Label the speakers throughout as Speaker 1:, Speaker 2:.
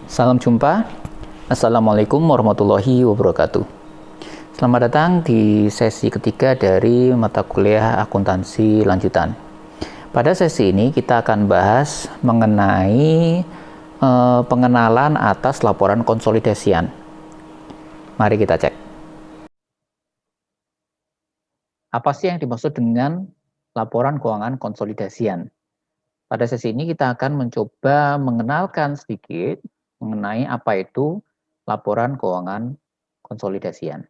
Speaker 1: Salam jumpa. Assalamualaikum warahmatullahi wabarakatuh. Selamat datang di sesi ketiga dari mata kuliah akuntansi lanjutan. Pada sesi ini kita akan bahas mengenai pengenalan atas laporan konsolidasian. Mari kita cek. Apa sih yang dimaksud dengan laporan keuangan konsolidasian? Pada sesi ini kita akan mencoba mengenalkan sedikit mengenai apa itu laporan keuangan konsolidasian.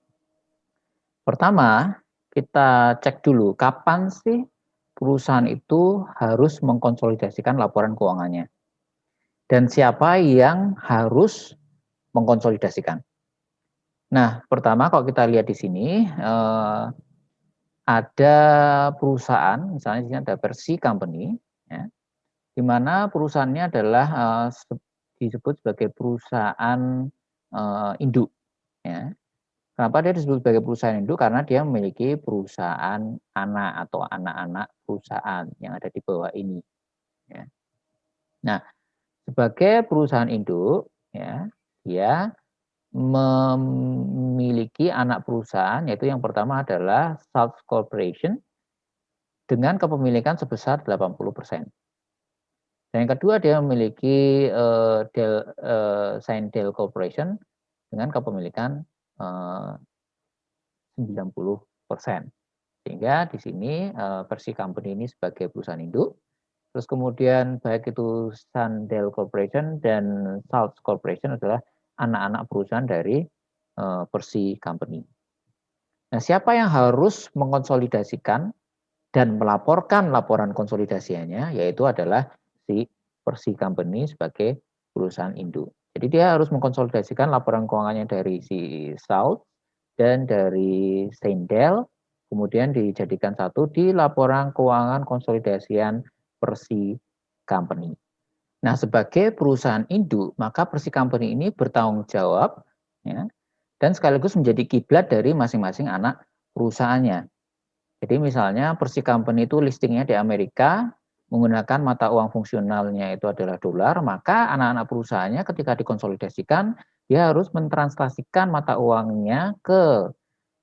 Speaker 1: Pertama, kita cek dulu kapan sih perusahaan itu harus mengkonsolidasikan laporan keuangannya. Dan siapa yang harus mengkonsolidasikan. Nah, pertama kalau kita lihat di sini, ada perusahaan, misalnya di sini ada Persi Company, ya, di mana perusahaannya adalah disebut sebagai perusahaan induk. Ya. Kenapa dia disebut sebagai perusahaan induk? Karena dia memiliki perusahaan anak atau anak-anak perusahaan yang ada di bawah ini. Ya. Nah, sebagai perusahaan induk, ya, dia memiliki anak perusahaan, yaitu yang pertama adalah Salt Corporation dengan kepemilikan sebesar 80%. Dan yang kedua dia memiliki Saindel Corporation dengan kepemilikan 90%. Sehingga di sini Persi Company ini sebagai perusahaan induk. Terus kemudian baik itu Sandel Corporation dan Salt Corporation adalah anak-anak perusahaan dari Persi Company. Nah, siapa yang harus mengkonsolidasikan dan melaporkan laporan konsolidasinya, yaitu adalah si Persi Company sebagai perusahaan induk. Jadi dia harus mengkonsolidasikan laporan keuangannya dari si Salt dan dari Saindel, kemudian dijadikan satu di laporan keuangan konsolidasian Persi Company. Nah, sebagai perusahaan induk, maka Persi Company ini bertanggung jawab, ya, dan sekaligus menjadi kiblat dari masing-masing anak perusahaannya. Jadi misalnya Persi Company itu listingnya di Amerika, menggunakan mata uang fungsionalnya itu adalah dolar, maka anak-anak perusahaannya ketika dikonsolidasikan, dia harus mentranslasikan mata uangnya ke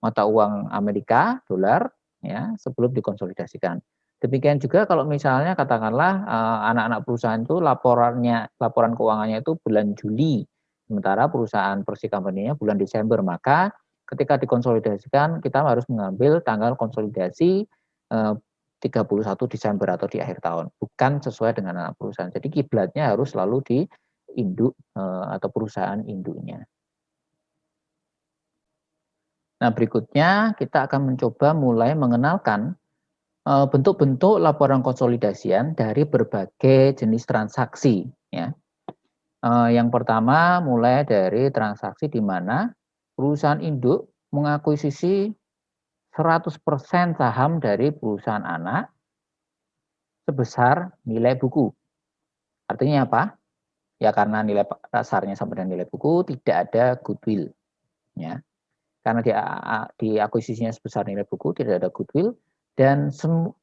Speaker 1: mata uang Amerika, dolar, ya, sebelum dikonsolidasikan. Demikian juga kalau misalnya katakanlah anak-anak perusahaan itu laporan keuangannya itu bulan Juli, sementara perusahaan Persi Company-nya bulan Desember, maka ketika dikonsolidasikan kita harus mengambil tanggal konsolidasi 31 Desember atau di akhir tahun, bukan sesuai dengan anak perusahaan. Jadi kiblatnya harus selalu di induk atau perusahaan induknya. Nah, berikutnya kita akan mencoba mulai mengenalkan bentuk-bentuk laporan konsolidasian dari berbagai jenis transaksi. Ya. Yang pertama mulai dari transaksi di mana perusahaan induk mengakuisisi 100% saham dari perusahaan anak sebesar nilai buku. Artinya apa? Ya karena nilai dasarnya sama dengan nilai buku, tidak ada goodwill. Ya. Karena diakuisisinya sebesar nilai buku, tidak ada goodwill, dan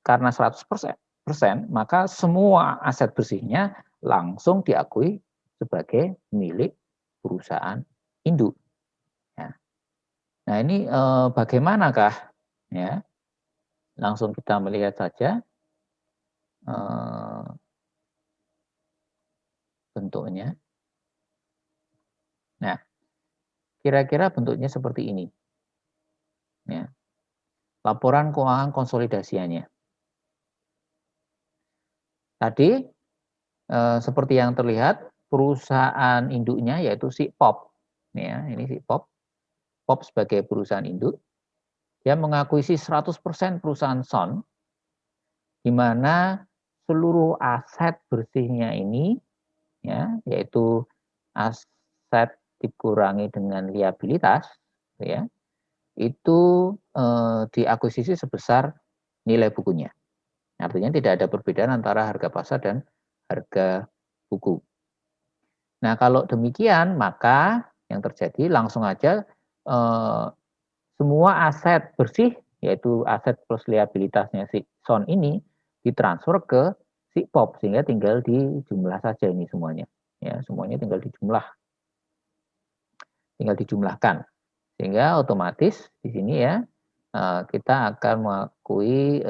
Speaker 1: karena 100%, maka semua aset bersihnya langsung diakui sebagai milik perusahaan induk. Ya. Nah ini bagaimanakah? Ya, langsung kita melihat saja bentuknya. Nah, kira-kira bentuknya seperti ini. Ya. Laporan keuangan konsolidasiannya. Tadi seperti yang terlihat perusahaan induknya yaitu si POP. Ya, ini si POP. POP sebagai perusahaan induk. Dia mengakuisisi 100% perusahaan SON, di mana seluruh aset bersihnya ini, ya, yaitu aset dikurangi dengan liabilitas, ya, itu diakuisisi sebesar nilai bukunya. Artinya tidak ada perbedaan antara harga pasar dan harga buku. Nah, kalau demikian, maka yang terjadi langsung aja semua aset bersih, yaitu aset plus liabilitasnya si SON ini, ditransfer ke si POP, sehingga tinggal dijumlah saja ini semuanya. Ya, semuanya tinggal dijumlah tinggal dijumlahkan. Sehingga otomatis di sini ya kita akan mengakui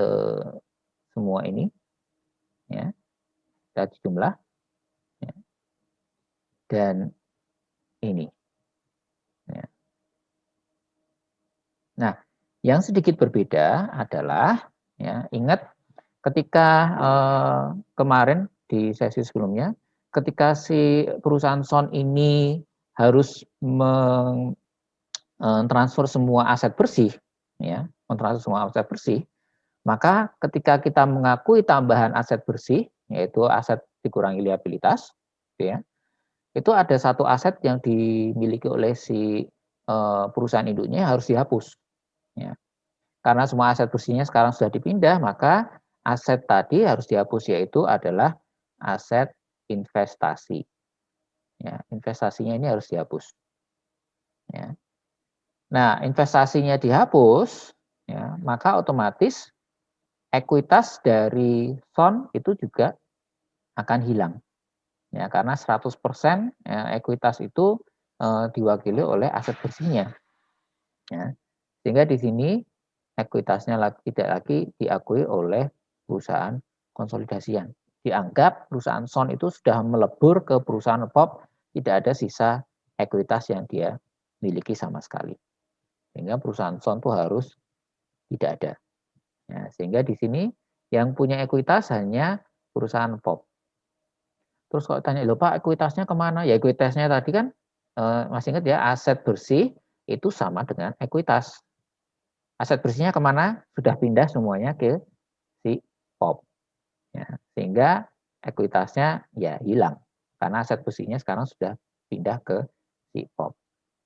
Speaker 1: semua ini ya. Kita jumlah ya. Dan ini ya. Nah, yang sedikit berbeda adalah ya, ingat ketika kemarin di sesi sebelumnya, ketika si perusahaan Son ini harus mentransfer semua aset bersih, ya, mentransfer semua aset bersih, maka ketika kita mengakui tambahan aset bersih, yaitu aset dikurangi liabilitas, ya, itu ada satu aset yang dimiliki oleh si perusahaan induknya harus dihapus. Ya. Karena semua aset bersihnya sekarang sudah dipindah, maka aset tadi harus dihapus, yaitu adalah aset investasi. Ya, investasinya ini harus dihapus. Ya. Nah, investasinya dihapus, ya, maka otomatis ekuitas dari Son itu juga akan hilang. Ya, karena 100% ya, ekuitas itu diwakili oleh aset bersihnya. Ya. Sehingga di sini ekuitasnya tidak lagi diakui oleh perusahaan konsolidasian. Dianggap perusahaan Son itu sudah melebur ke perusahaan POP, tidak ada sisa ekuitas yang dia miliki sama sekali. Sehingga perusahaan Son itu harus tidak ada. Ya, sehingga di sini yang punya ekuitas hanya perusahaan POP. Terus kalau tanya, loh Pak, ekuitasnya kemana? Ya ekuitasnya tadi kan, masih ingat ya, aset bersih itu sama dengan ekuitas. Aset bersihnya kemana? Sudah pindah semuanya ke si POP. Ya, sehingga ekuitasnya ya hilang. Karena aset bersihnya sekarang sudah pindah ke si POP.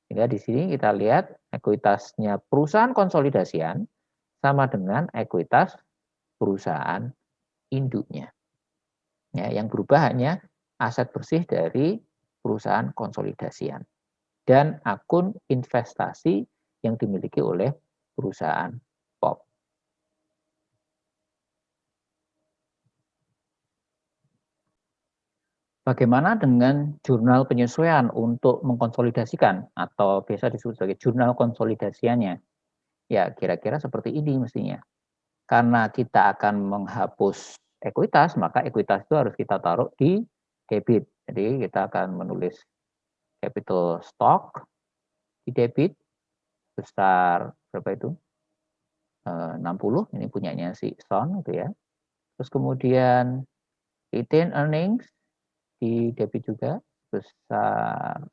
Speaker 1: Sehingga di sini kita lihat ekuitasnya perusahaan konsolidasian sama dengan ekuitas perusahaan induknya. Ya, yang berubah hanya aset bersih dari perusahaan konsolidasian dan akun investasi yang dimiliki oleh perusahaan POP. Bagaimana dengan jurnal penyesuaian untuk mengkonsolidasikan atau biasa disebut sebagai jurnal konsolidasiannya? Ya, kira-kira seperti ini mestinya. Karena kita akan menghapus ekuitas, maka ekuitas itu harus kita taruh di debit. Jadi kita akan menulis capital stock di debit besar berapa itu? 60, ini punyanya si Son gitu ya. Terus kemudian retained earnings di debit juga besar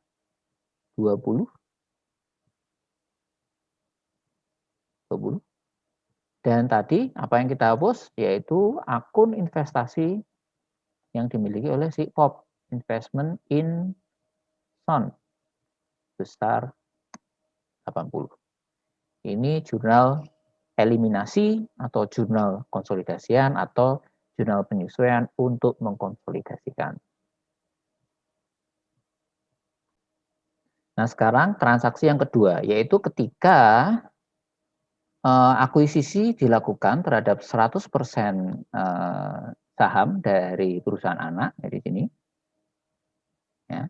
Speaker 1: 20. Dan tadi apa yang kita hapus yaitu akun investasi yang dimiliki oleh si POP, investment in Son besar 80. Ini jurnal eliminasi atau jurnal konsolidasian atau jurnal penyesuaian untuk mengkonsolidasikan. Nah, sekarang transaksi yang kedua, yaitu ketika akuisisi dilakukan terhadap 100% saham dari perusahaan anak, dari sini. Ya.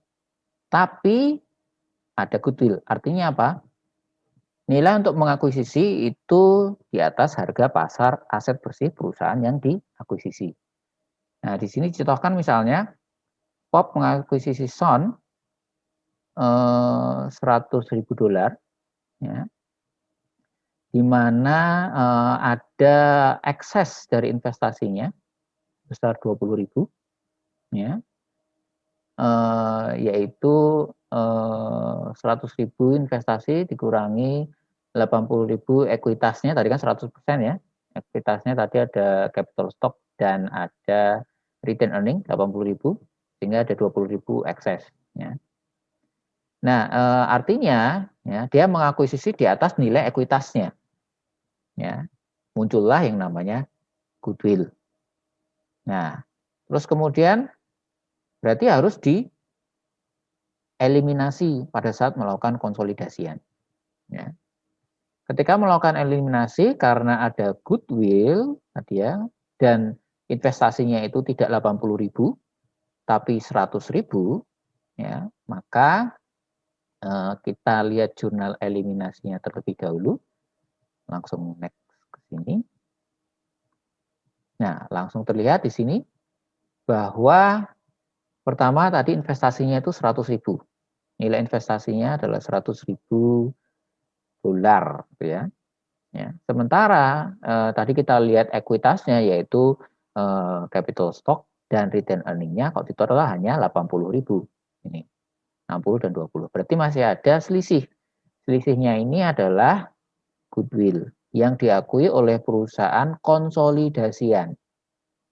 Speaker 1: Tapi ada goodwill, artinya apa? Nilai untuk mengakuisisi itu di atas harga pasar aset bersih perusahaan yang diakuisisi. Nah, di sini dicontohkan misalnya, POP mengakuisisi Son $100.000, ya, di mana ada ekses dari investasinya besar 20.000, ya, yaitu 100.000 investasi dikurangi 80.000 ekuitasnya, tadi kan 100% ya, ekuitasnya tadi ada capital stock dan ada return earning 80.000, sehingga ada 20.000 ekses. Ya. Nah, artinya ya, dia mengakuisisi di atas nilai ekuitasnya. Ya, muncullah yang namanya goodwill. Nah, terus kemudian berarti harus dieliminasi pada saat melakukan konsolidasian. Ya. Ketika melakukan eliminasi karena ada goodwill tadi ya, dan investasinya itu tidak 80.000 tapi 100.000, ya, maka Kita lihat jurnal eliminasinya terlebih dahulu. Langsung next ke sini. Nah, langsung terlihat di sini bahwa pertama tadi investasinya itu 100.000. Nilai investasinya adalah 100.000 dolar, gitu ya. Ya. Sementara tadi kita lihat ekuitasnya yaitu capital stock dan return earning-nya kalau itu adalah hanya 80.000. Ini 60 dan 20. Berarti masih ada selisih. Selisihnya ini adalah goodwill yang diakui oleh perusahaan konsolidasian.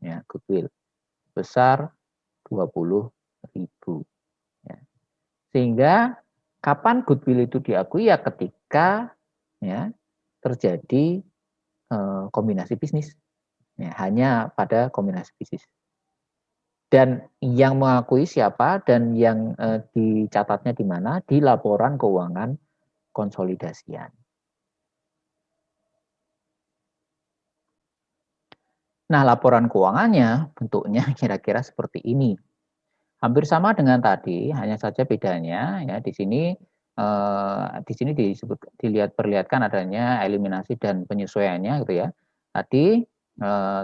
Speaker 1: Ya, goodwill besar 20.000. Ya. Sehingga kapan goodwill itu diakui ya ketika ya terjadi kombinasi bisnis. Ya, hanya pada kombinasi bisnis. Dan yang mengakui siapa dan yang dicatatnya di mana? Di laporan keuangan konsolidasian. Nah, laporan keuangannya bentuknya kira-kira seperti ini. Hampir sama dengan tadi, hanya saja bedanya ya di sini perlihatkan adanya eliminasi dan penyesuaiannya gitu ya. Tadi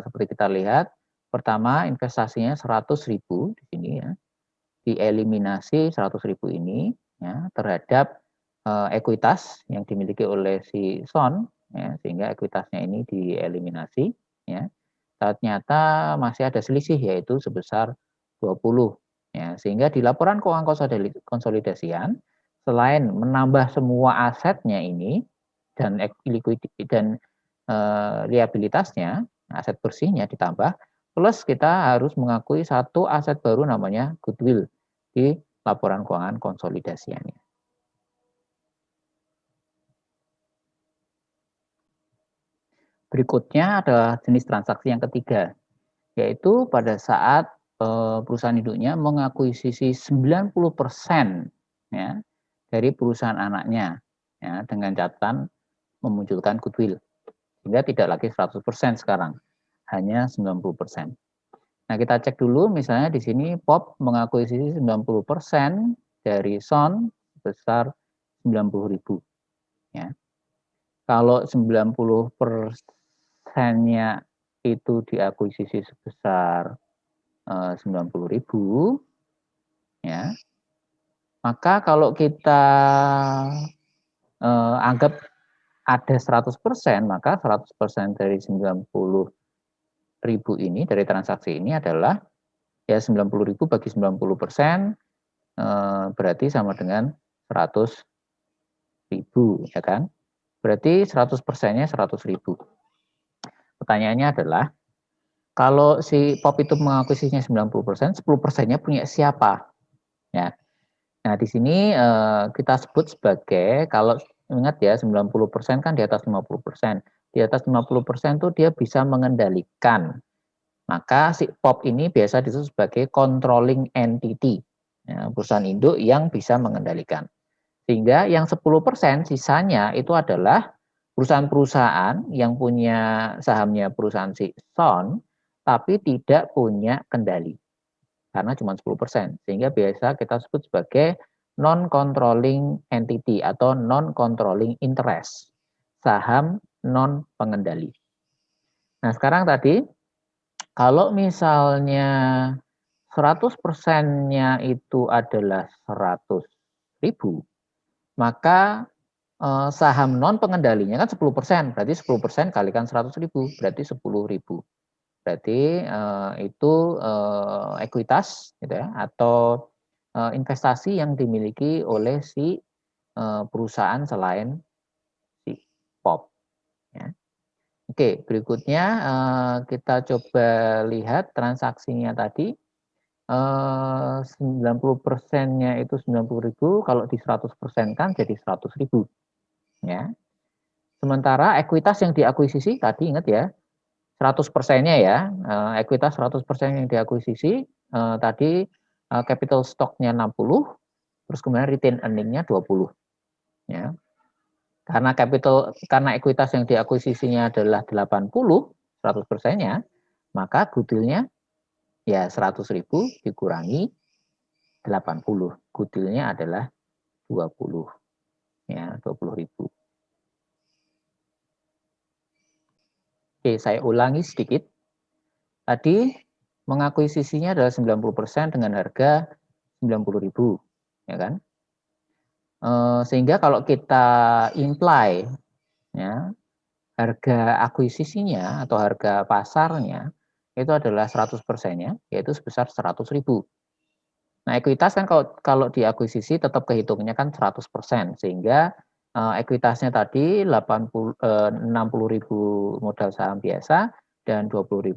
Speaker 1: seperti kita lihat, pertama investasinya 100.000 di sini ya. Dieliminasi 100.000 ini ya terhadap ekuitas yang dimiliki oleh si Son ya, sehingga ekuitasnya ini dieliminasi ya. Ternyata masih ada selisih yaitu sebesar 20 ya, sehingga di laporan keuangan konsolidasian selain menambah semua asetnya ini dan dan liabilitasnya, aset bersihnya ditambah plus kita harus mengakui satu aset baru namanya goodwill di laporan keuangan konsolidasiannya. Berikutnya adalah jenis transaksi yang ketiga, yaitu pada saat perusahaan induknya mengakuisisi 90% ya, dari perusahaan anaknya ya, dengan catatan memunculkan goodwill. Sehingga tidak lagi 100% sekarang, hanya 90%. Nah, kita cek dulu misalnya di sini POP mengakuisisi 90% dari Son sebesar 90.000 ya. Kalau 90%-nya itu diakuisisi sebesar 90.000 ya. Maka kalau kita anggap ada 100%, maka 100% dari 90.000 ini dari transaksi ini adalah ya 90.000 bagi 90% berarti sama dengan 100.000 ya kan. Berarti 100%-nya 100.000. Pertanyaannya adalah kalau si POP itu mengakuisisinya 90%, 10%-nya punya siapa? Ya. Nah, di sini kita sebut sebagai kalau ingat ya 90% kan di atas 50%. Di atas 50% itu dia bisa mengendalikan. Maka si POP ini biasa disebut sebagai controlling entity. Ya, perusahaan induk yang bisa mengendalikan. Sehingga yang 10% sisanya itu adalah perusahaan-perusahaan yang punya sahamnya perusahaan si Son, tapi tidak punya kendali. Karena cuma 10%. Sehingga biasa kita sebut sebagai non-controlling entity atau non-controlling interest. Saham non-pengendali. Nah, sekarang tadi, kalau misalnya 100%-nya itu adalah 100.000, maka saham non pengendalinya kan 10%, berarti 10% kalikan 100.000, berarti 10.000. Berarti itu ekuitas gitu ya, atau investasi yang dimiliki oleh si perusahaan selain si POP. Ya. Oke, berikutnya kita coba lihat transaksinya tadi. 90%-nya itu 90.000, kalau di 100% kan jadi 100.000. Ya. Sementara ekuitas yang diakuisisi tadi ingat ya, 100%-nya ya, ekuitas 100% yang diakuisisi tadi capital stock-nya 60, terus kemudian retain earning-nya 20. Ya. Karena ekuitas yang diakuisisinya adalah 80, 100%-nya, maka goodwill-nya ya 100.000 dikurangi 80. Goodwill-nya adalah 20. Ya, 20.000. Oke, saya ulangi sedikit. Tadi mengakuisisinya adalah 90% dengan harga 90.000, ya kan? Sehingga kalau kita imply ya, harga akuisisinya atau harga pasarnya itu adalah 100%-nya, yaitu sebesar 100.000. Nah, ekuitas kan kalau diakuisisi tetap kehitungnya kan 100%, sehingga ekuitasnya tadi 60.000 modal saham biasa dan 20.000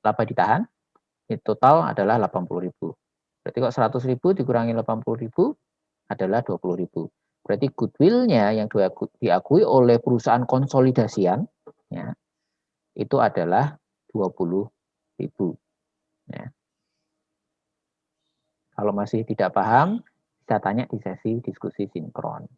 Speaker 1: laba ditahan, itu total adalah 80.000. Berarti kok 100.000 dikurangi 80.000 adalah 20.000. Berarti goodwill-nya yang diakui oleh perusahaan konsolidasian ya, itu adalah 20.000. Ya. Kalau masih tidak paham, bisa tanya di sesi diskusi sinkron.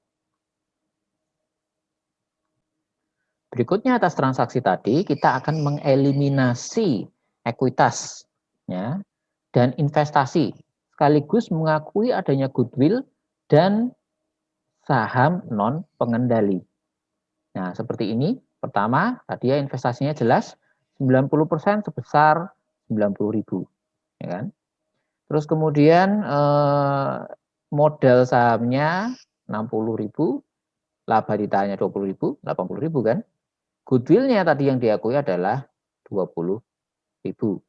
Speaker 1: Berikutnya atas transaksi tadi, kita akan mengeliminasi ekuitas ya, dan investasi, sekaligus mengakui adanya goodwill dan saham non pengendali. Nah, seperti ini. Pertama, tadi ya investasinya jelas 90% sebesar 90.000, ya kan? Terus kemudian modal sahamnya 60.000, laba ditahannya 20.000, 80.000 kan? Goodwill-nya tadi yang diakui adalah 20.000.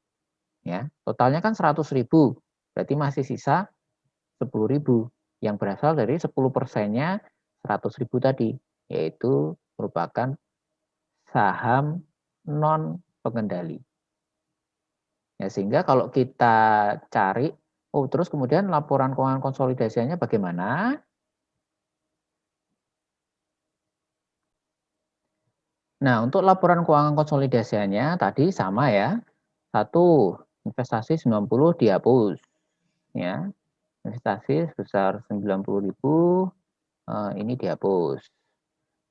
Speaker 1: Ya, totalnya kan 100.000. Berarti masih sisa 10.000 yang berasal dari 10%-nya 100.000 tadi, yaitu merupakan saham non pengendali. Ya, sehingga kalau kita cari, terus kemudian laporan keuangan konsolidasinya bagaimana? Nah, untuk laporan keuangan konsolidasinya tadi sama ya. Satu, investasi 90 dihapus. Ya, investasi sebesar 90.000 ini dihapus.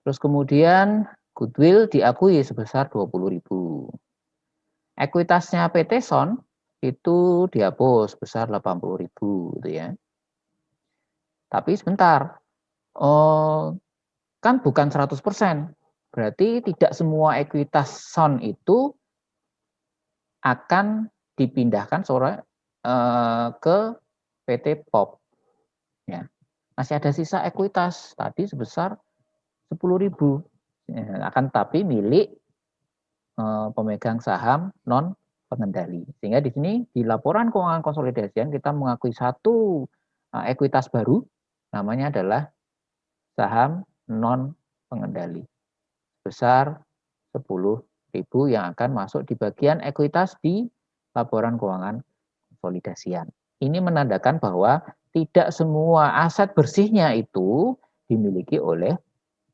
Speaker 1: Terus kemudian goodwill diakui sebesar 20.000. Ekuitasnya PT Son itu dihapus sebesar 80.000 gitu ya. Tapi sebentar, kan bukan 100%. Berarti tidak semua ekuitas Son itu akan dipindahkan ke PT POP. Ya. Masih ada sisa ekuitas tadi sebesar 10.000. Ya, akan tapi milik pemegang saham non pengendali. Sehingga di sini di laporan keuangan konsolidasian kita mengakui satu ekuitas baru, namanya adalah saham non pengendali besar 10.000 yang akan masuk di bagian ekuitas di laporan keuangan konsolidasian. Ini menandakan bahwa tidak semua aset bersihnya itu dimiliki oleh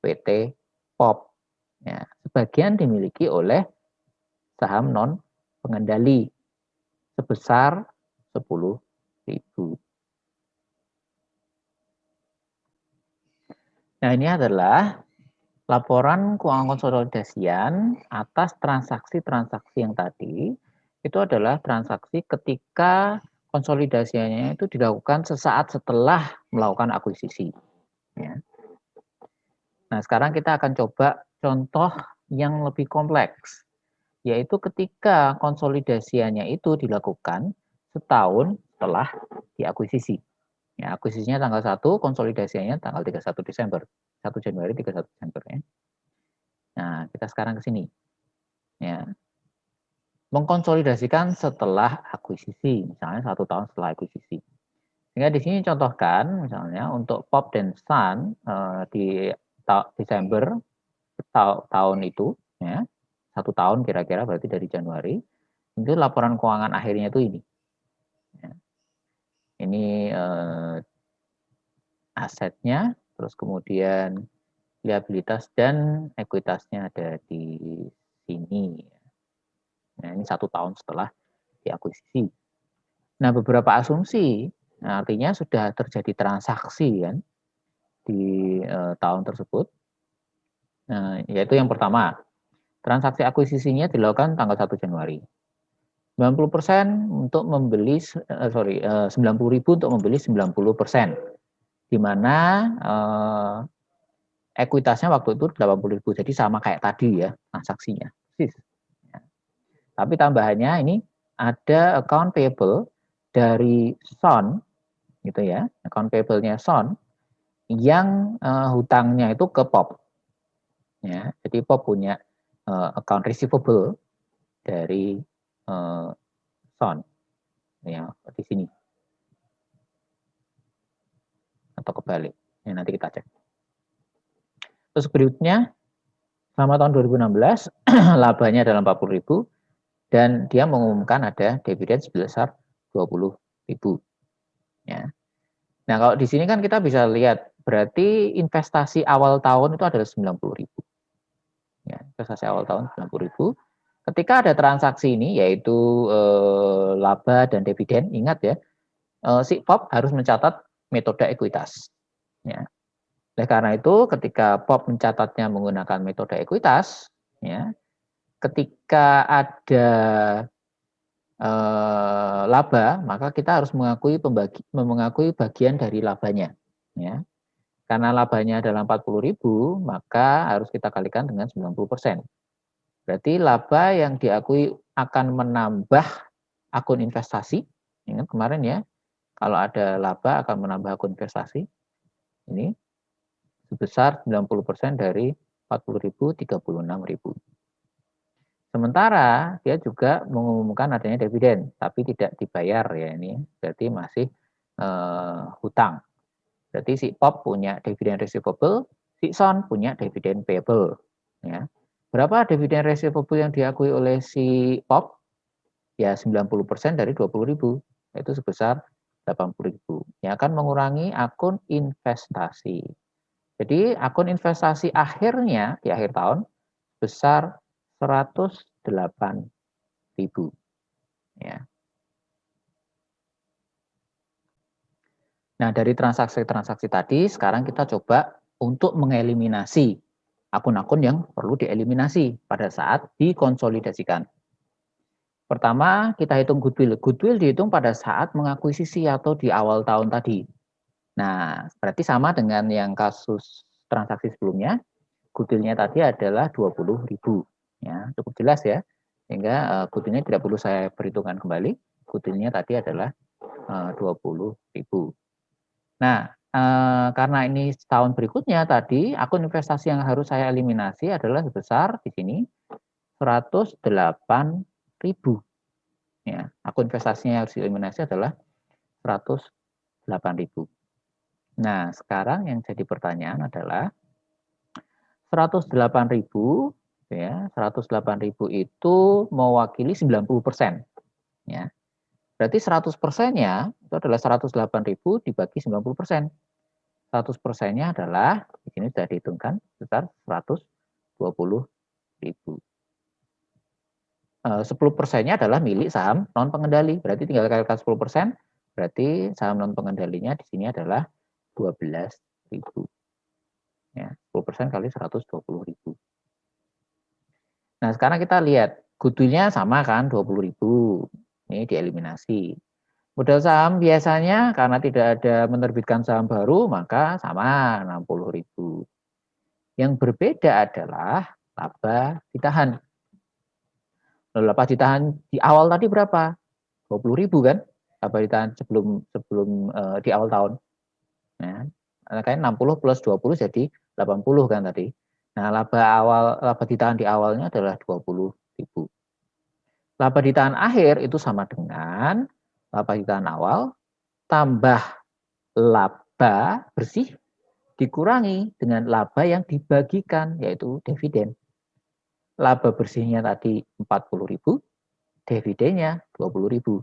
Speaker 1: PT POP. Ya, sebagian dimiliki oleh saham non pengendali sebesar 10.000. Nah, ini adalah laporan keuangan konsolidasian atas transaksi-transaksi yang tadi. Itu adalah transaksi ketika konsolidasinya itu dilakukan sesaat setelah melakukan akuisisi. Ya. Nah, sekarang kita akan coba contoh yang lebih kompleks, yaitu ketika konsolidasinya itu dilakukan setahun setelah diakuisisi. Ya, akuisisinya tanggal 1, konsolidasinya tanggal 31 Desember. 1 Januari, 31 Desember ya. Nah, kita sekarang ke sini. Ya. Mengkonsolidasikan setelah akuisisi, misalnya 1 tahun setelah akuisisi. Sehingga di sini contohkan misalnya untuk POP dan Sun di Desember tahun itu ya, 1 tahun kira-kira berarti dari Januari, itu laporan keuangan akhirnya itu ini. Ya. Ini asetnya, terus kemudian liabilitas dan ekuitasnya ada di sini. Nah, ini 1 tahun setelah diakuisisi. Nah, beberapa asumsi, artinya sudah terjadi transaksi kan di tahun tersebut. Nah, yaitu yang pertama, transaksi akuisisinya dilakukan tanggal 1 Januari. 90% untuk membeli 90.000 untuk membeli 90%. Di mana ekuitasnya waktu itu 80.000. Jadi sama kayak tadi ya transaksinya. Ya. Tapi tambahannya ini ada account payable dari Son gitu ya. Account payable-nya Son yang hutangnya itu ke POP. Ya, jadi POP punya account receivable dari Son ya di sini atau kebalik. Ya, nanti kita cek. Terus berikutnya selama tahun 2016 labanya adalah 40.000 dan dia mengumumkan ada dividen sebesar 20.000 ya. Nah, kalau di sini kan kita bisa lihat berarti investasi awal tahun itu adalah 90.000. Ya, investasi awal tahun 90.000. Ketika ada transaksi ini yaitu laba dan dividen, ingat ya, si POP harus mencatat metode ekuitas. Ya. Oleh karena itu, ketika POP mencatatnya menggunakan metode ekuitas, ya, ketika ada laba, maka kita harus mengakui bagian dari labanya. Ya. Karena labanya adalah 40.000, maka harus kita kalikan dengan 90%. Berarti laba yang diakui akan menambah akun investasi. Ingat kemarin ya, kalau ada laba akan menambah akun investasi. Ini sebesar 90% dari 40.000, 36.000. Sementara dia juga mengumumkan adanya dividen, tapi tidak dibayar ya ini, berarti masih hutang. Berarti si POP punya dividen receivable, si Son punya dividen payable. Ya. Berapa dividen receivable yang diakui oleh si POP? Ya 90% dari 20.000, yaitu sebesar 80.000. Yang akan mengurangi akun investasi. Jadi akun investasi akhirnya di akhir tahun besar 108.000. Ya. Nah, dari transaksi-transaksi tadi, sekarang kita coba untuk mengeliminasi akun-akun yang perlu dieliminasi pada saat dikonsolidasikan. Pertama, kita hitung goodwill. Goodwill dihitung pada saat mengakuisisi atau di awal tahun tadi. Nah, berarti sama dengan yang kasus transaksi sebelumnya. Goodwill-nya tadi adalah 20.000. Ya, cukup jelas ya. Sehingga goodwill-nya tidak perlu saya perhitungkan kembali. Goodwill-nya tadi adalah 20.000. Nah, karena ini tahun berikutnya tadi, akun investasi yang harus saya eliminasi adalah sebesar di sini 108.000. Ya, akun investasinya yang harus dieliminasi adalah 108.000. Nah, sekarang yang jadi pertanyaan adalah 108.000 ya, 108.000 itu mewakili 90%. Ya. Berarti 100%-nya itu adalah 108.000 dibagi 90%. 100%-nya adalah di sini sudah dihitungkan sebesar 120.000. 10%-nya adalah milik saham non pengendali. Berarti tinggal kalikan 10%, berarti saham non pengendalinya di sini adalah 12.000. Ya, 10% kali 120.000. Nah, sekarang kita lihat goodwill-nya sama kan 20.000. Ini dieliminasi. Modal saham biasanya karena tidak ada menerbitkan saham baru maka sama 60.000. Yang berbeda adalah laba ditahan. Lalu laba ditahan di awal tadi berapa? 20.000 kan? Laba ditahan sebelum di awal tahun. Nah, makanya 60 plus 20 jadi 80 kan tadi. Nah, laba ditahan di awalnya adalah 20.000. Laba ditahan akhir itu sama dengan laba ditahan awal tambah laba bersih dikurangi dengan laba yang dibagikan yaitu dividen. Laba bersihnya tadi 40.000, dividennya 20.000.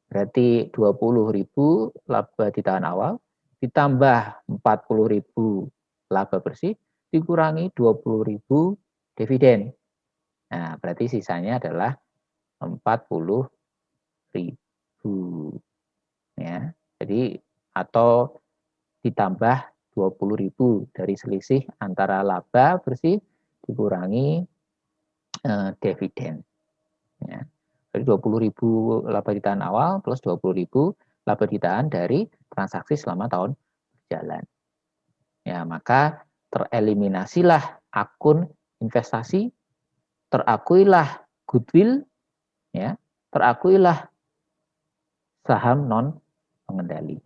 Speaker 1: Berarti 20.000 laba ditahan awal ditambah 40.000 laba bersih dikurangi 20.000 dividen. Nah, berarti sisanya adalah 40.000. Ya. Jadi atau ditambah 20.000 dari selisih antara laba bersih dikurangi dividen. Ya. Jadi 20.000 laba ditahan awal plus 20.000 laba ditahan dari transaksi selama tahun berjalan. Ya, maka tereliminasilah akun investasi, terakuilah goodwill, ya, terakuilah saham non pengendali.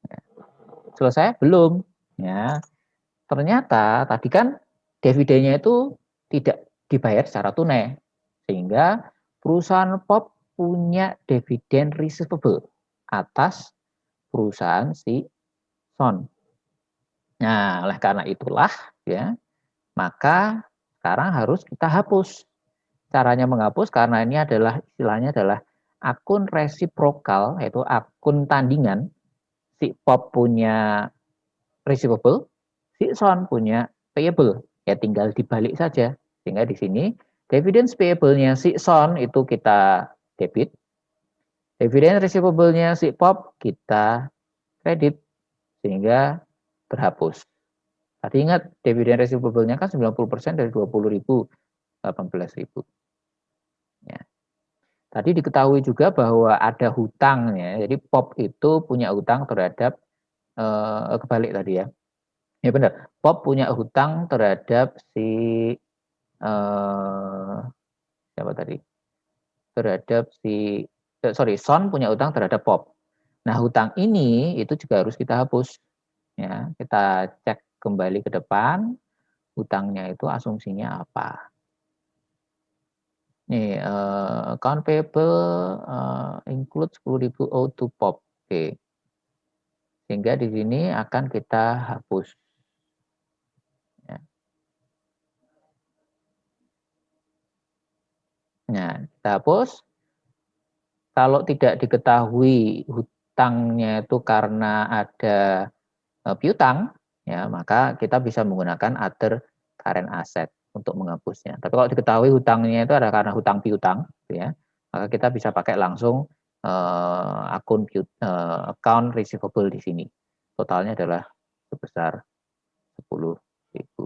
Speaker 1: Ya. Selesai? Belum. Ya, ternyata tadi kan dividennya itu tidak dibayar secara tunai, sehingga perusahaan POP punya dividen receivable atas perusahaan si Son. Nah, oleh karena itulah ya, maka sekarang harus kita hapus. Caranya menghapus karena ini adalah istilahnya adalah akun resiprokal, yaitu akun tandingan. Si POP punya receivable, si Son punya payable. Ya tinggal dibalik saja. Sehingga di sini dividend payable-nya si Son itu kita debit, dividen receivable-nya si POP kita kredit, sehingga terhapus. Tadi ingat dividen receivable-nya kan 90% dari 20.000, 18.000. Ya. Tadi diketahui juga bahwa ada hutangnya. Jadi POP itu punya hutang terhadap kebalik tadi ya. Ya benar. POP punya hutang terhadap si siapa tadi? Terhadap si Son punya hutang terhadap POP. Nah, hutang ini itu juga harus kita hapus. Ya, kita cek kembali ke depan hutangnya itu asumsinya apa. Nih, account payable include 10.000 owed to POP. Oke. Sehingga di sini akan kita hapus. Ya. Nah, kita hapus. Kalau tidak diketahui hutangnya itu karena ada piutang, ya maka kita bisa menggunakan other current asset untuk menghapusnya. Tapi kalau diketahui hutangnya itu ada karena hutang piutang, ya, maka kita bisa pakai langsung akun account receivable di sini. Totalnya adalah sebesar 10.000.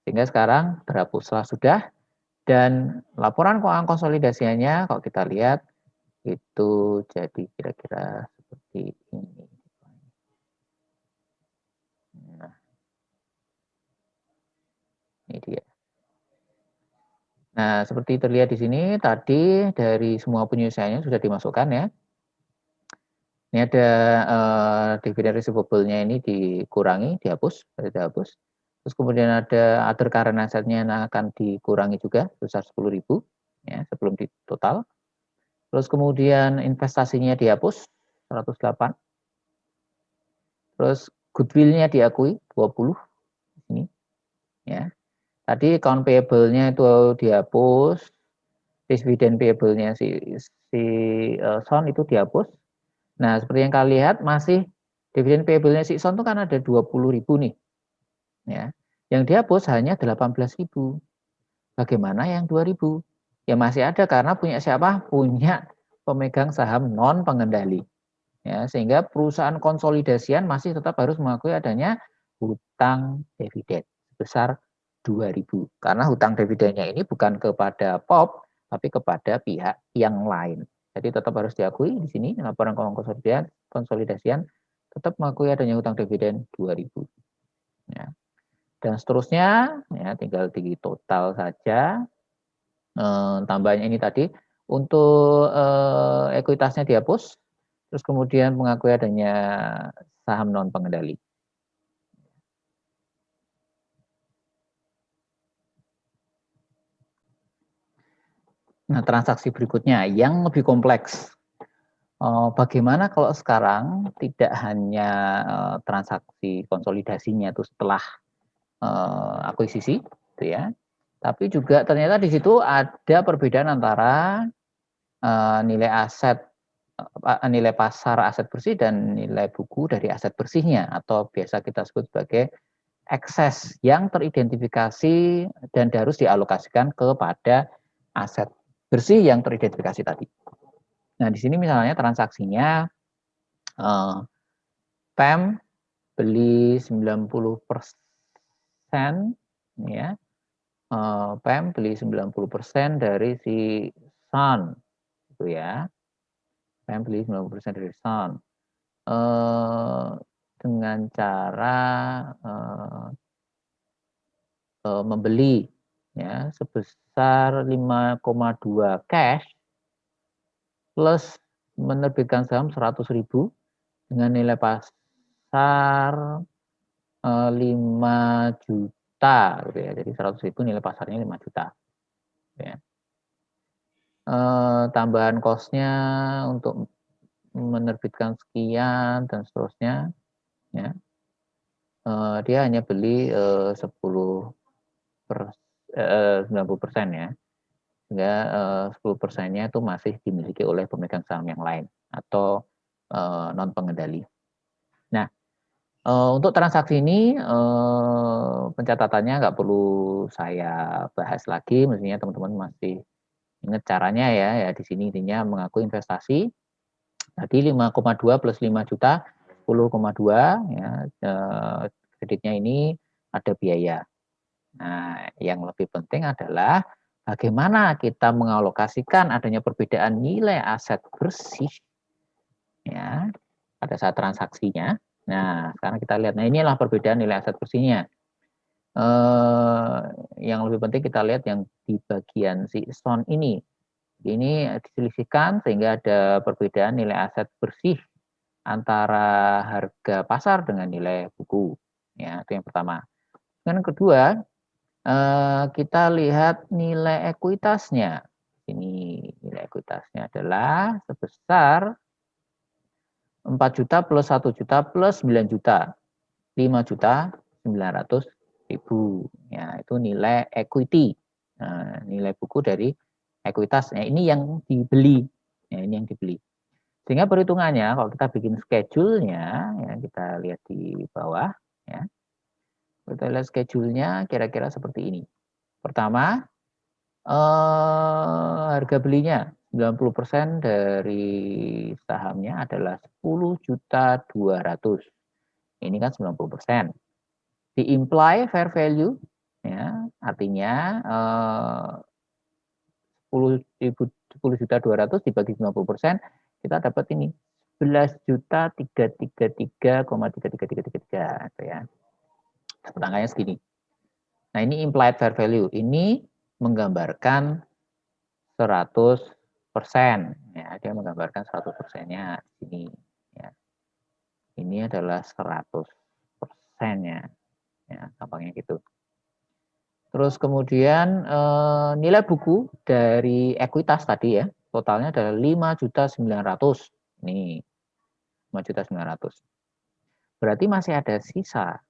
Speaker 1: Sehingga sekarang terhapuslah sudah, dan laporan keuangan konsolidasinya kalau kita lihat itu jadi kira-kira seperti ini. Nah, ini dia. Nah, seperti terlihat di sini tadi dari semua penyelesaiannya sudah dimasukkan ya. Ini ada dividen receivable-nya ini dikurangi, dihapus, dihapus. Terus kemudian ada other current asset-nya yang akan dikurangi juga sebesar 10.000 ya sebelum di total. Terus kemudian investasinya dihapus 108. Terus goodwill-nya diakui 20 ini ya. Tadi account payable-nya itu dihapus, dividen payable-nya si Son itu dihapus. Nah, seperti yang kalian lihat masih dividen payable-nya si Son itu kan ada 20.000 nih. Ya. Yang dihapus hanya 18.000. Bagaimana yang 2.000? Ya masih ada karena punya siapa? Punya pemegang saham non pengendali. Ya, sehingga perusahaan konsolidasian masih tetap harus mengakui adanya hutang dividen sebesar 2.000. Karena hutang dividennya ini bukan kepada POP, tapi kepada pihak yang lain. Jadi tetap harus diakui di sini laporan keuangan konsolidasian tetap mengakui adanya hutang dividen 2.000. Ya. Dan seterusnya, ya tinggal di total saja. Tambahnya ini tadi untuk ekuitasnya dihapus, terus kemudian mengakui adanya saham non pengendali. Nah, transaksi berikutnya yang lebih kompleks. Bagaimana kalau sekarang tidak hanya transaksi konsolidasinya itu setelah akuisisi, gitu ya, tapi juga ternyata di situ ada perbedaan antara nilai aset, nilai pasar aset bersih dan nilai buku dari aset bersihnya, atau biasa kita sebut sebagai ekses yang teridentifikasi dan harus dialokasikan kepada aset bersih yang teridentifikasi tadi. Nah, di sini misalnya transaksinya PEM beli 90% ya. PEM beli 90% dari si Sun, gitu ya. Saya beli 90% dari Sun. Dengan cara membeli ya sebesar 5,2 cash plus menerbitkan saham 100.000 dengan nilai pasar 5 juta gitu ya. Jadi 100.000 nilai pasarnya 5 juta. Ya. Tambahan cost-nya untuk menerbitkan sekian dan seterusnya ya. Dia hanya beli 90% ya. Sehingga 10%-nya itu masih dimiliki oleh pemegang saham yang lain atau non pengendali. Nah, untuk transaksi ini pencatatannya nggak perlu saya bahas lagi, mestinya teman-teman masih ingat caranya ya. Di sini intinya mengaku investasi tadi 5,2 plus 5 juta 10,2 ya. Kreditnya ini ada biaya. Nah, yang lebih penting adalah bagaimana kita mengalokasikan adanya perbedaan nilai aset bersih ya pada saat transaksinya. Nah, sekarang kita lihat. Nah, inilah perbedaan nilai aset bersihnya. Yang lebih penting kita lihat yang di bagian si Sun ini. Ini diselisihkan sehingga ada perbedaan nilai aset bersih antara harga pasar dengan nilai buku. Ya, itu yang pertama. Yang kedua, kita lihat nilai ekuitasnya. Ini nilai ekuitasnya adalah sebesar 4 juta plus 1 juta plus 9 juta. 5.900.000. Ya, itu nilai equity. Nah, nilai buku dari ekuitas. Nah, ini yang dibeli. Ya, ini yang dibeli. Sehingga perhitungannya kalau kita bikin schedule-nya, ya kita lihat di bawah ya. Kita lihat schedule-nya kira-kira seperti ini. Pertama, harga belinya 90% dari sahamnya adalah 10.200.000. Ini kan 90%. Di imply fair value ya, artinya 10.200.000 dibagi 90% kita dapat ini 11.333,33333 gitu ya. Angkanya segini. Nah, ini implied fair value. Ini menggambarkan 100%. Ya, dia menggambarkan 100%-nya di sini ya. Ini adalah 100%-nya. Ya, gampangnya gitu. Terus kemudian nilai buku dari ekuitas tadi ya, totalnya adalah 5.900.000. Nih, 5.900.000. Berarti masih ada sisa.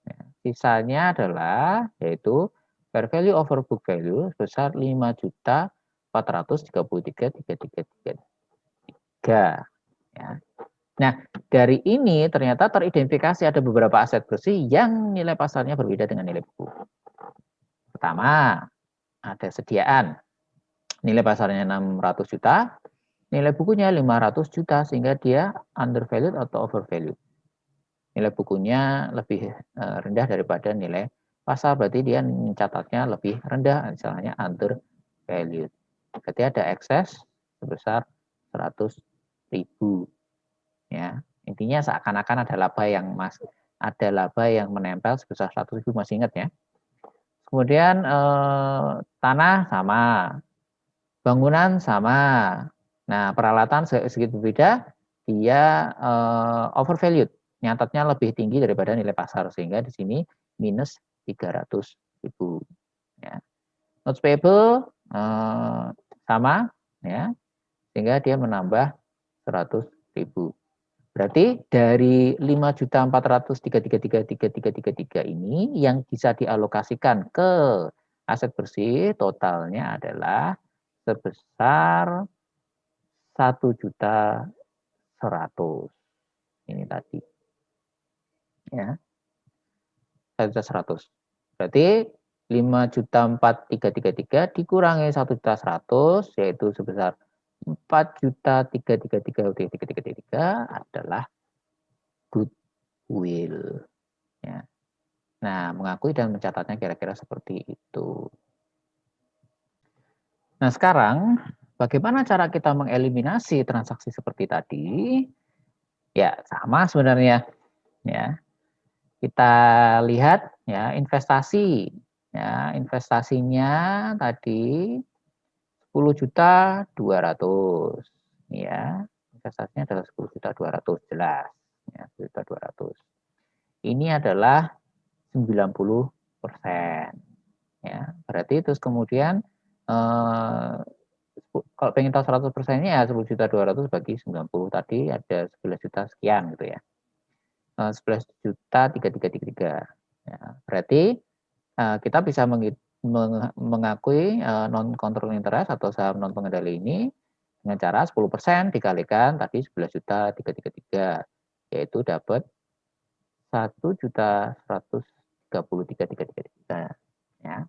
Speaker 1: Ya, sisanya adalah yaitu fair value over book value sebesar 5.433.333. Ya. Nah, dari ini ternyata teridentifikasi ada beberapa aset bersih yang nilai pasarnya berbeda dengan nilai buku. Pertama, ada sediaan. Nilai pasarnya 600 juta, nilai bukunya 500 juta sehingga dia undervalued atau overvalued. Nilai bukunya lebih rendah daripada nilai pasar, berarti dia mencatatnya lebih rendah, misalnya undervalued. Berarti ada ekses sebesar 100.000. Ya, intinya seakan-akan ada laba yang menempel sebesar 100.000, masih ingat ya. Kemudian tanah sama, bangunan sama. Nah, peralatan sedikit berbeda, dia overvalued, nyatatnya lebih tinggi daripada nilai pasar sehingga di sini minus 300.000. Ya. Notes payable sama, ya, sehingga dia menambah 100.000. Berarti dari 5.433.333 ini yang bisa dialokasikan ke aset bersih totalnya adalah sebesar 1.100.000. Ini tadi. Ya. 1.100.000. Berarti 5.433 dikurangi 1.100.000 yaitu sebesar 4.333.333 adalah goodwill. Ya. Nah, mengakui dan mencatatnya kira-kira seperti itu. Nah, sekarang Bagaimana cara kita mengeliminasi transaksi seperti tadi? Ya, sama sebenarnya. Ya, kita lihat ya investasi. Ya, investasinya tadi 10.200.000. Ya, investasinya adalah 10.200.000 jelas. Ya, 10.200.000. Ini adalah 90%. Ya, berarti terus kemudian kalau pengen tahu 100%-nya ya 10.200.000 bagi 90 tadi ada 11 juta sekian gitu ya. 11.333. Ya, berarti kita bisa mengakui non controlling interest atau saham non pengendali ini dengan cara 10% dikalikan tadi 11.333, yaitu dapat 1.133.333 ya.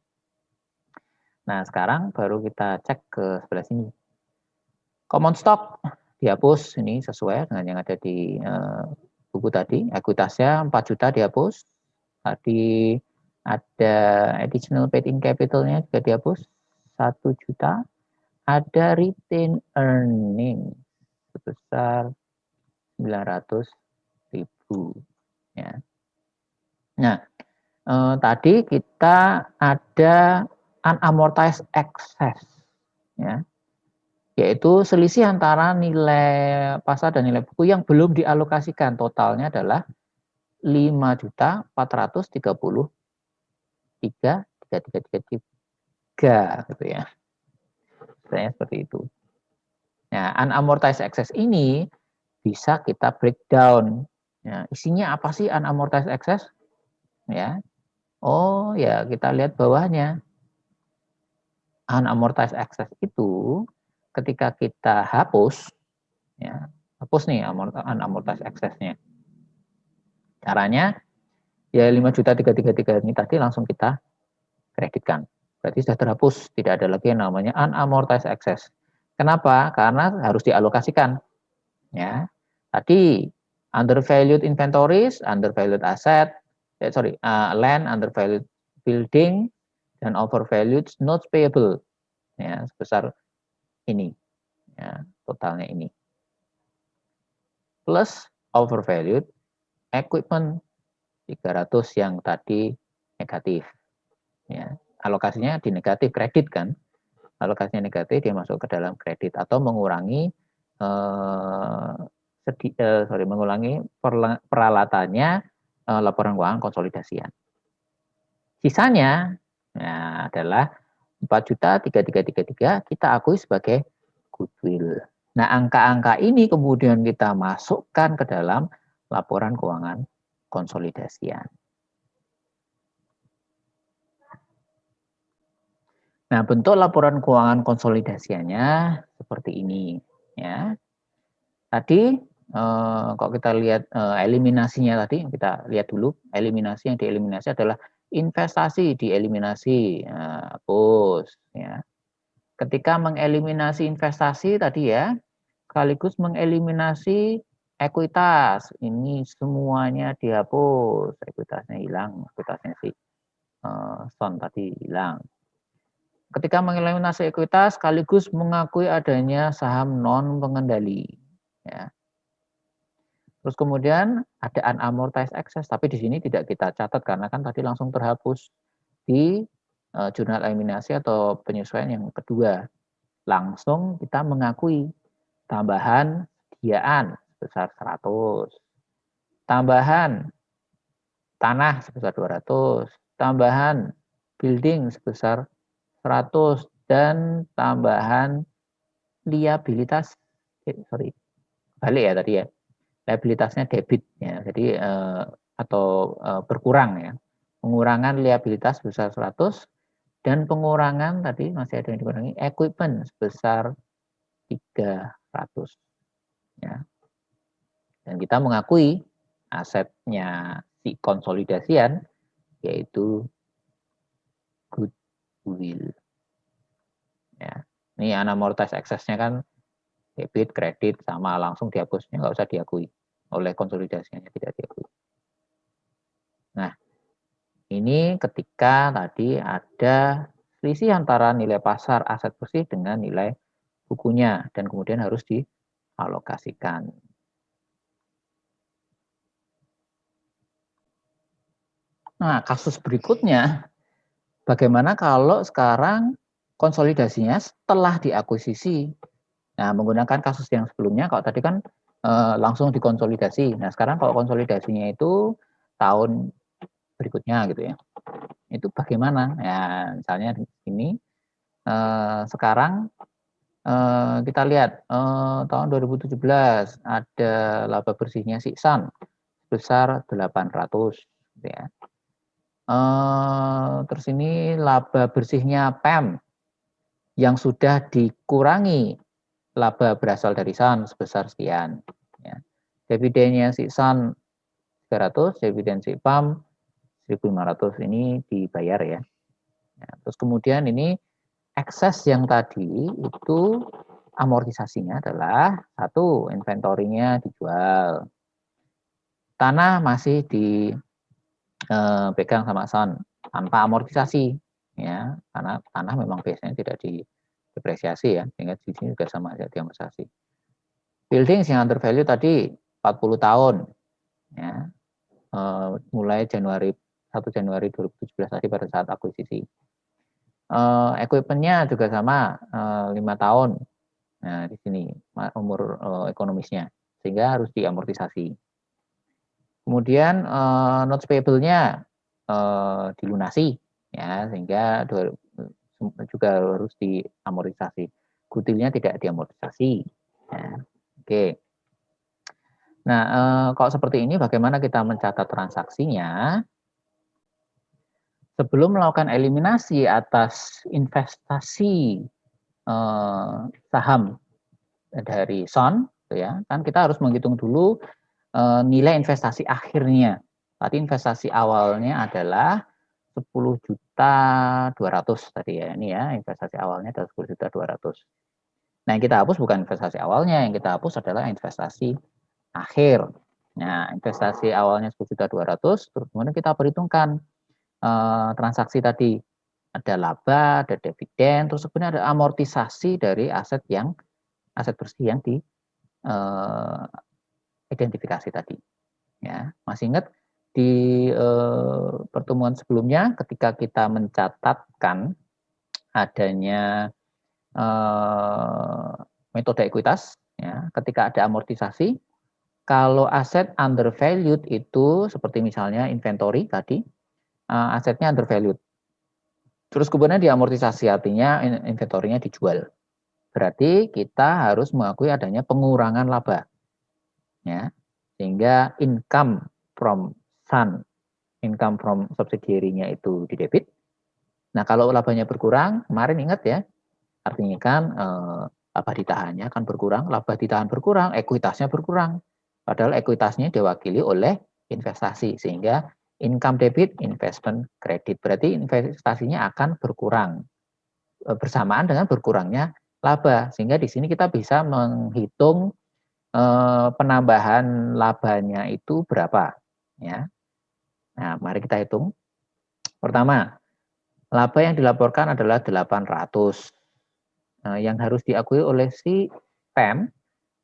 Speaker 1: Nah, sekarang baru kita cek ke sebelah sini. Common stock dihapus, ini sesuai dengan yang ada di buku tadi. Ekuitasnya 4 juta dihapus. Tadi ada additional paid in capital-nya juga dihapus 1 juta. Ada retain earning sebesar 900.000 ya. Nah, tadi kita ada unamortized excess ya, yaitu selisih antara nilai pasar dan nilai buku yang belum dialokasikan. Totalnya adalah 5.433.333 gitu ya. Sebenarnya seperti itu. Nah, unamortized excess ini bisa kita breakdown. Ya, isinya apa sih unamortized excess? Ya. Oh, ya kita lihat bawahnya. Unamortized excess itu ketika kita hapus, ya, hapus nih unamortized excess-nya. Caranya ya 5.333 ini tadi langsung kita kreditkan. Berarti sudah terhapus, tidak ada lagi yang namanya unamortized excess. Kenapa? Karena harus dialokasikan. Ya. Tadi undervalued inventories, undervalued asset, land, undervalued building, dan overvalued notes payable. Ya, sebesar ini. Ya, totalnya ini. Plus overvalued equipment 300 yang tadi negatif. Ya, alokasinya di negatif kredit kan. Alokasinya negatif dia masuk ke dalam kredit atau mengurangi mengurangi peralatannya laporan keuangan konsolidasian. Sisanya ya, adalah 4.333 kita akui sebagai goodwill. Nah, angka-angka ini kemudian kita masukkan ke dalam laporan keuangan konsolidasian. Nah, bentuk laporan keuangan konsolidasiannya seperti ini ya. Tadi kalau kita lihat eliminasinya tadi, kita lihat dulu eliminasi yang dieliminasi adalah investasi dieliminasi, hapus ya. Ketika mengeliminasi investasi tadi ya, sekaligus mengeliminasi ekuitas, ini semuanya dihapus, ekuitasnya hilang, ekuitasnya si Son tadi hilang. Ketika mengeliminasi ekuitas sekaligus mengakui adanya saham non pengendali ya. Terus kemudian ada unamortized excess, tapi di sini tidak kita catat karena kan tadi langsung terhapus di jurnal eliminasi atau penyesuaian yang kedua. Langsung kita mengakui tambahan sediaan sebesar 100, tambahan tanah sebesar 200, tambahan building sebesar 100, dan tambahan liabilitas, balik ya tadi ya, liabilitasnya debit ya, jadi atau berkurang ya, pengurangan liabilitas sebesar 100 dan pengurangan tadi masih ada yang dikurangi equipment sebesar 300 ya. Dan kita mengakui asetnya si konsolidasian yaitu goodwill ya. Ini unamortized excess-nya kan debit, kredit sama langsung dihapusnya, nggak usah diakui oleh konsolidasinya, tidak diakui. Nah, ini ketika tadi ada selisih antara nilai pasar aset bersih dengan nilai bukunya dan kemudian harus dialokasikan. Nah, kasus berikutnya, bagaimana kalau sekarang konsolidasinya setelah diakuisisi? Nah, menggunakan kasus yang sebelumnya, kalau tadi kan langsung dikonsolidasi. Nah, sekarang kalau konsolidasinya itu tahun berikutnya gitu ya. Itu bagaimana? Ya, misalnya di sini sekarang kita lihat tahun 2017 ada laba bersihnya Siksan sebesar 800 gitu ya. Terus ini laba bersihnya PEM yang sudah dikurangi laba berasal dari SAN sebesar sekian. Ya. Dividennya SISAN 300, dividen SIPAM 1.500 ini dibayar ya. Ya. Terus kemudian ini ekses yang tadi itu amortisasinya adalah satu, inventorinya dijual. Tanah masih dipegang sama SAN tanpa amortisasi ya, karena tanah memang biasanya tidak didepresiasi ya, sehingga di sini juga sama saja diamortisasi. Building yang under value tadi 40 tahun ya, mulai 1 Januari 2017 tadi pada saat akuisisi. Equipment-nya juga sama 5 tahun. Nah, di sini umur ekonomisnya sehingga harus diamortisasi. Kemudian notes payable-nya dilunasi ya, sehingga juga harus diamortisasi. Goodwill-nya tidak diamortisasi. Ya. Oke. Nah, kalau seperti ini bagaimana kita mencatat transaksinya? Sebelum melakukan eliminasi atas investasi saham dari SON, ya, kan kita harus menghitung dulu nilai investasi akhirnya. Tadi investasi awalnya adalah 10.200.000 tadi ya, ini ya investasi awalnya adalah 10.200.000. Nah, yang kita hapus bukan investasi awalnya, yang kita hapus adalah investasi akhir. Nah, investasi awalnya 10.200.000, terus kemudian kita perhitungkan transaksi tadi. Ada laba, ada dividen, terus kemudian ada amortisasi dari aset bersih yang diidentifikasi tadi. Ya, masih ingat di pertemuan sebelumnya ketika kita mencatatkan adanya metode ekuitas, ya, ketika ada amortisasi, kalau aset undervalued itu seperti misalnya inventory tadi, asetnya undervalued. Terus kemudian diamortisasi, artinya inventorinya dijual. Berarti kita harus mengakui adanya pengurangan laba. Ya. Sehingga income from SAN, income from subsidiary-nya itu didebit. Nah, kalau labanya berkurang, kemarin ingat ya, artinya kan laba ditahannya akan berkurang, laba ditahan berkurang, ekuitasnya berkurang. Padahal ekuitasnya diwakili oleh investasi, sehingga income debit, investment credit. Berarti investasinya akan berkurang bersamaan dengan berkurangnya laba. Sehingga di sini kita bisa menghitung penambahan labanya itu berapa. Ya. Nah, mari kita hitung. Pertama, laba yang dilaporkan adalah 800. Yang harus diakui oleh si PEM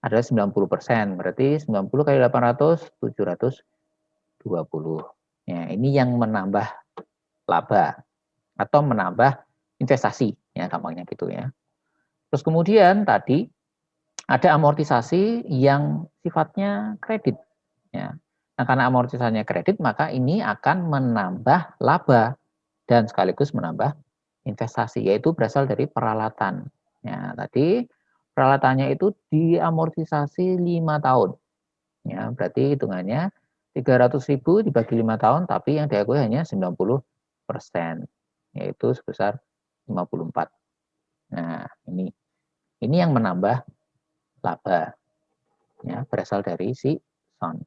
Speaker 1: adalah 90%. Berarti 90 kali 800, 720. Ya, ini yang menambah laba atau menambah investasi, ya gampangnya gitu ya. Terus kemudian tadi ada amortisasi yang sifatnya kredit. Ya. Nah, karena amortisasinya kredit, maka ini akan menambah laba dan sekaligus menambah investasi, yaitu berasal dari peralatan. Ya, tadi peralatannya itu diamortisasi 5 tahun. Ya, berarti hitungannya 300.000 dibagi 5 tahun, tapi yang diakui hanya 90%, yaitu sebesar 54. Nah, ini yang menambah laba, ya, berasal dari si SON.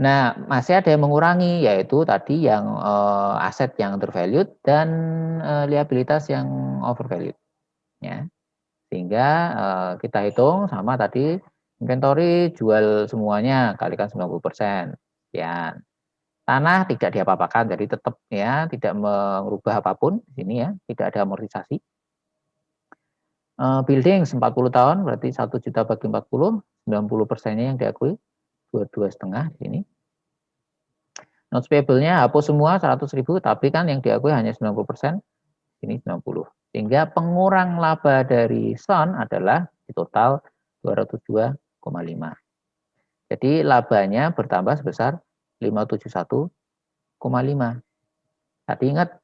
Speaker 1: Nah, masih ada yang mengurangi, yaitu tadi yang aset yang undervalued dan liabilitas yang overvalued. Ya. Sehingga kita hitung sama tadi inventory jual semuanya kalikan 90%. Ya. Tanah tidak diapa-apakan, jadi tetap ya tidak merubah apapun di sini ya, tidak ada amortisasi. Buildings 40 tahun berarti 1 juta bagi 40, 90%-nya yang diakui, 22,5 di sini. Notes payable-nya hapus semua 100.000, tapi kan yang diakui hanya 90%, ini 90. Sehingga pengurang laba dari Sun adalah di total 202,5. Jadi labanya bertambah sebesar 571,5. Tapi ingat,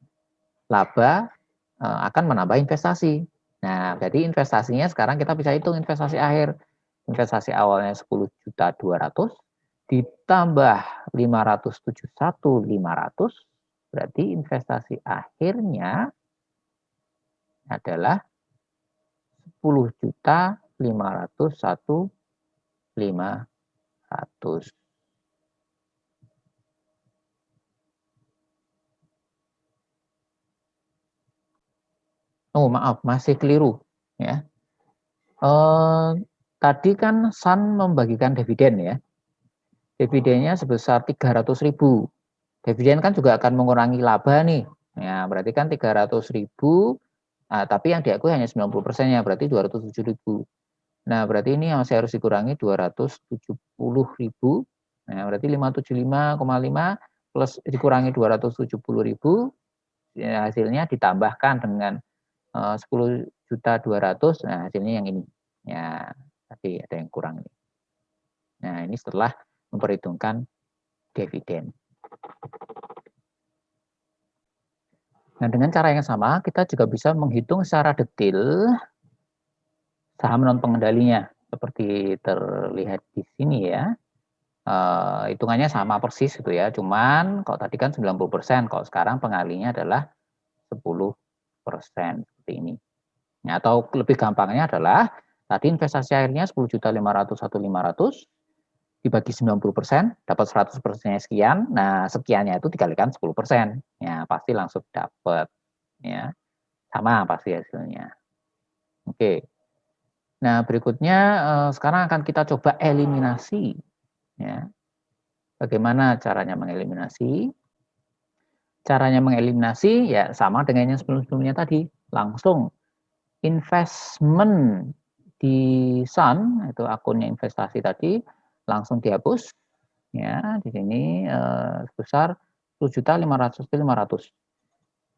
Speaker 1: laba akan menambah investasi. Nah, jadi investasinya sekarang kita bisa hitung investasi akhir. Investasi awalnya 10.200.000 ditambah 571.500, berarti investasi akhirnya adalah 10.501.500. Oh, maaf, masih keliru ya. Tadi kan Sun membagikan dividen ya. Dividennya sebesar 300.000. Dividen kan juga akan mengurangi laba nih. Ya, berarti kan 300.000, tapi yang diakui hanya 90%-nya, berarti 207.000. Nah, berarti ini masih harus dikurangi 270.000. Nah, berarti 575,5 plus dikurangi 270.000, ya, hasilnya ditambahkan dengan 10.200.000, nah hasilnya yang ini. Ya, tadi ada yang kurang. Nah, ini setelah memperhitungkan dividen. Nah, dengan cara yang sama, kita juga bisa menghitung secara detail saham non pengendalinya, seperti terlihat di sini ya. Hitungannya sama persis gitu ya, cuman kalau tadi kan 90%, kalau sekarang pengalinya adalah 10% seperti ini. Nah, atau lebih gampangnya adalah tadi investasi akhirnya 10.501.500 dibagi 90%, dapat 100%-nya sekian. Nah, sekiannya itu dikalikan 10%. Ya, pasti langsung dapat ya. Sama pasti hasilnya. Oke. Nah, berikutnya sekarang akan kita coba eliminasi ya. Bagaimana caranya mengeliminasi? Caranya mengeliminasi ya sama dengan yang sebelum-sebelumnya tadi. Langsung investment di Sun, itu akunnya investasi tadi, langsung dihapus. Ya, di sini sebesar 10.500.500.